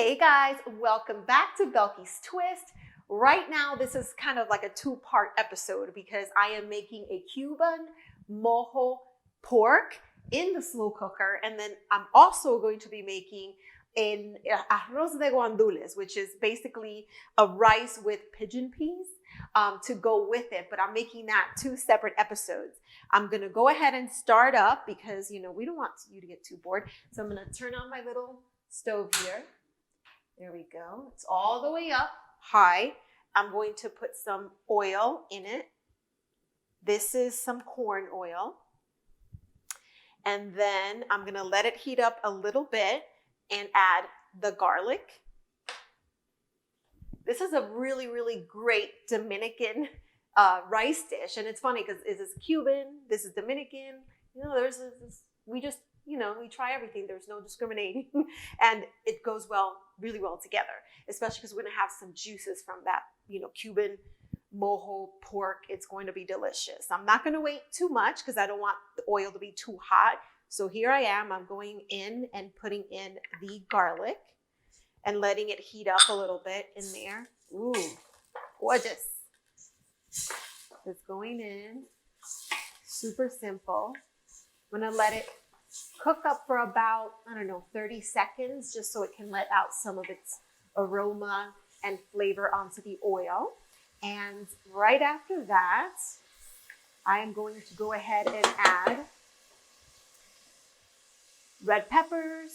Hey guys, welcome back to Belqui's Twist. Right now, this is kind of like a two-part episode because I am making a Cuban mojo pork in the slow cooker. And then I'm also going to be making an arroz de guandules, which is basically a rice with pigeon peas to go with it. But I'm making that two separate episodes. I'm going to go ahead and start up because, we don't want you to get too bored. So I'm going to turn on my little stove here. There we go. It's all the way up high. I'm going to put some oil in it. This is some corn oil. And then I'm going to let it heat up a little bit and add the garlic. This is a really, really great Dominican rice dish. And it's funny because this is Cuban, this is Dominican. There's this, we try everything. There's no discriminating. And it goes really well together, especially because we're going to have some juices from that, Cuban mojo pork. It's going to be delicious. I'm not going to wait too much because I don't want the oil to be too hot. So here I am. I'm going in and putting in the garlic and letting it heat up a little bit in there. Ooh, gorgeous. It's going in. Super simple. I'm going to let it cook up for about, 30 seconds, just so it can let out some of its aroma and flavor onto the oil. And right after that, I am going to go ahead and add red peppers,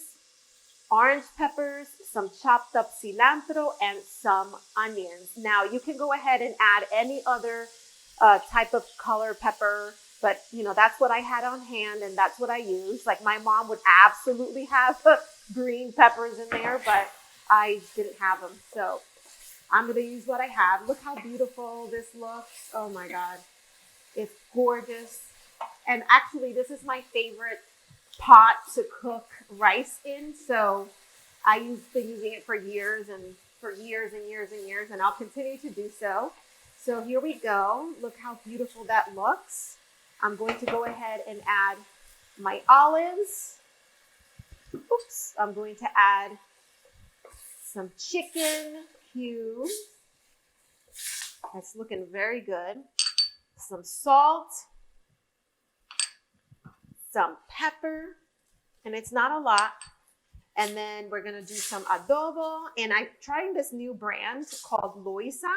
orange peppers, some chopped up cilantro, and some onions. Now, you can go ahead and add any other type of color pepper, but that's what I had on hand and that's what I used. Like my mom would absolutely have green peppers in there, but I didn't have them. So I'm going to use what I have. Look how beautiful this looks. Oh my God. It's gorgeous. And actually, this is my favorite pot to cook rice in. So I've been using it for years and years, and I'll continue to do so. So here we go. Look how beautiful that looks. I'm going to go ahead and add my olives. Oops. I'm going to add some chicken cubes. That's looking very good. Some salt. Some pepper. And it's not a lot. And then we're going to do some adobo. And I'm trying this new brand called Loisa.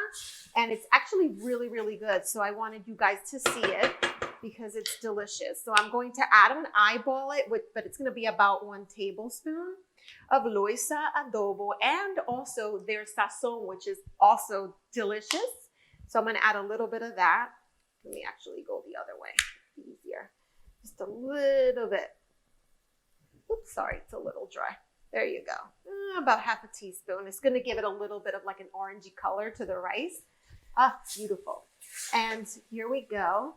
And it's actually really, really good. So I wanted you guys to see it because it's delicious. So I'm going to eyeball it, but it's going to be about 1 tablespoon of Loisa adobo and also their sazon, which is also delicious. So I'm going to add a little bit of that. Let me actually go the other way. Easier. Just a little bit. Oops, sorry, it's a little dry. There you go. About half a teaspoon. It's going to give it a little bit of like an orangey color to the rice. Ah, beautiful. And here we go.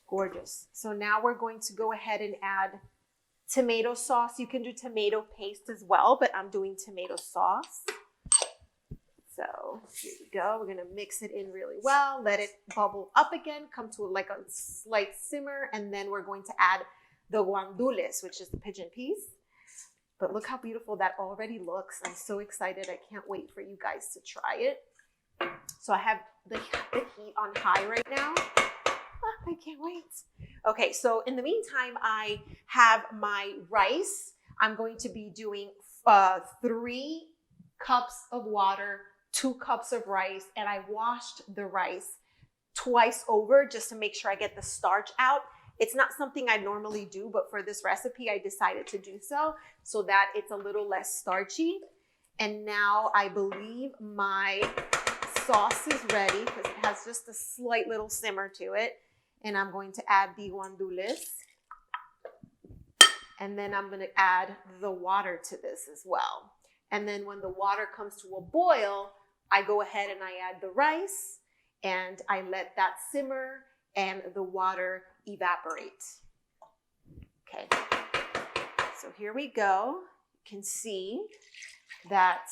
Gorgeous. So now we're going to go ahead and add tomato sauce. You can do tomato paste as well, but I'm doing tomato sauce. So here we go. We're going to mix it in really well. Let it bubble up again, come to like a slight simmer, and then we're going to add the guandules, which is the pigeon peas. But look how beautiful that already looks. I'm so excited. I can't wait for you guys to try it. So I have the heat on high right now. I can't wait. Okay, so in the meantime, I have my rice. I'm going to be doing 3 cups of water, 2 cups of rice, and I washed the rice twice over just to make sure I get the starch out. It's not something I normally do, but for this recipe, I decided to do so that it's a little less starchy. And now I believe my sauce is ready because it has just a slight little simmer to it. And I'm going to add the guandules. And then I'm going to add the water to this as well. And then when the water comes to a boil, I go ahead and I add the rice and I let that simmer and the water evaporate. Okay, so here we go. You can see that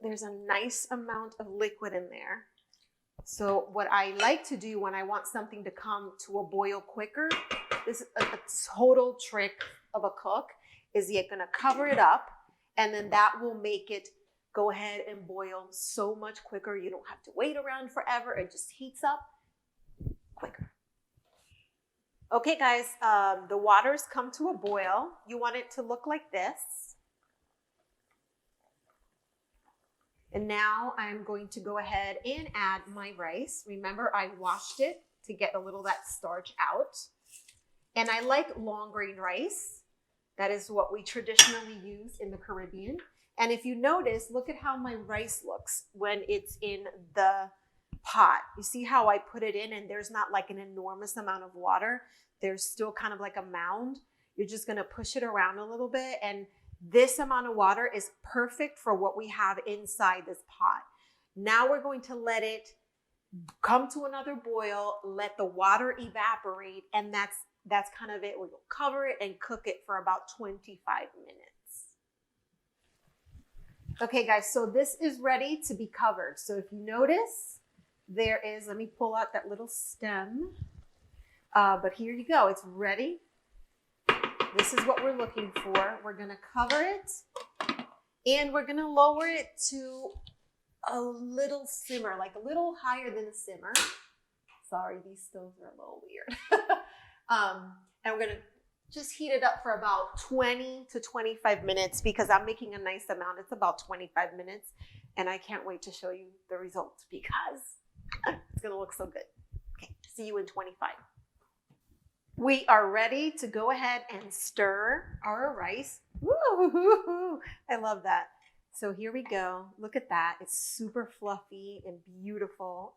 there's a nice amount of liquid in there. So what I like to do when I want something to come to a boil quicker, this is a total trick of a cook, is you're gonna cover it up, and then that will make it go ahead and boil so much quicker. You don't have to wait around forever. It just heats up quicker. Okay, guys, the water's come to a boil. You want it to look like this. And now I'm going to go ahead and add my rice. Remember, I washed it to get a little of that starch out. And I like long grain rice. That is what we traditionally use in the Caribbean. And if you notice, look at how my rice looks when it's in the pot. You see how I put it in and there's not like an enormous amount of water. There's still kind of like a mound. You're just gonna push it around a little bit, and this amount of water is perfect for what we have inside this pot. Now we're going to let it come to another boil, let the water evaporate, and that's kind of it. We'll cover it and cook it for about 25 minutes. Okay, guys, so this is ready to be covered. So if you notice, there is, let me pull out that little stem. But here you go, it's ready. This is what we're looking for. We're gonna cover it and we're gonna lower it to a little simmer, like a little higher than a simmer. Sorry, these stoves are a little weird. And we're gonna just heat it up for about 20 to 25 minutes because I'm making a nice amount. It's about 25 minutes and I can't wait to show you the results because it's gonna look so good. Okay, see you in 25. We are ready to go ahead and stir our rice. Woo-hoo-hoo-hoo. I love that. So here we go. Look at that. It's super fluffy and beautiful.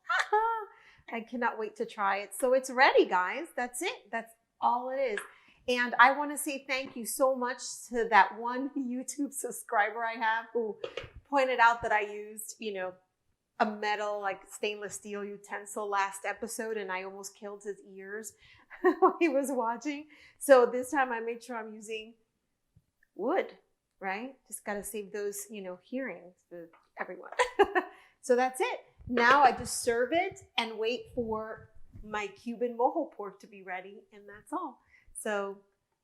I cannot wait to try it. So it's ready, guys. That's it. That's all it is. And I want to say thank you so much to that one YouTube subscriber I have who pointed out that I used, a metal, like stainless steel utensil last episode, and I almost killed his ears while he was watching. So this time I made sure I'm using wood, right? Just got to save those, hearing for everyone. So that's it. Now I just serve it and wait for my Cuban mojo pork to be ready, and that's all. So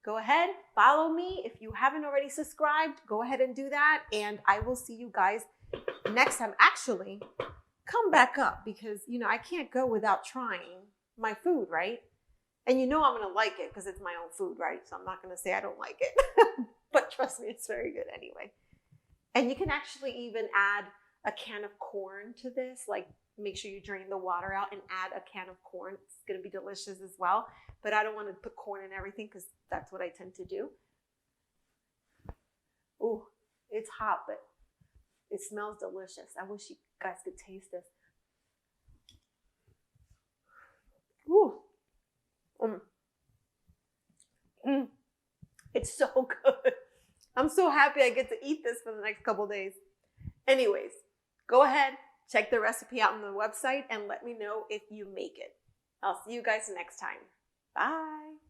go ahead, follow me. If you haven't already subscribed, go ahead and do that, and I will see you guys next time. Actually, come back up because, I can't go without trying my food, right? And I'm going to like it because it's my own food, right? So I'm not going to say I don't like it, but trust me, it's very good anyway. And you can actually even add a can of corn to this, like make sure you drain the water out and add a can of corn. It's going to be delicious as well, but I don't want to put corn in everything because that's what I tend to do. Ooh, it's hot, but it smells delicious. I wish you guys could taste this. Ooh. It's so good. I'm so happy I get to eat this for the next couple days. Anyways, go ahead, check the recipe out on the website and let me know if you make it. I'll see you guys next time. Bye.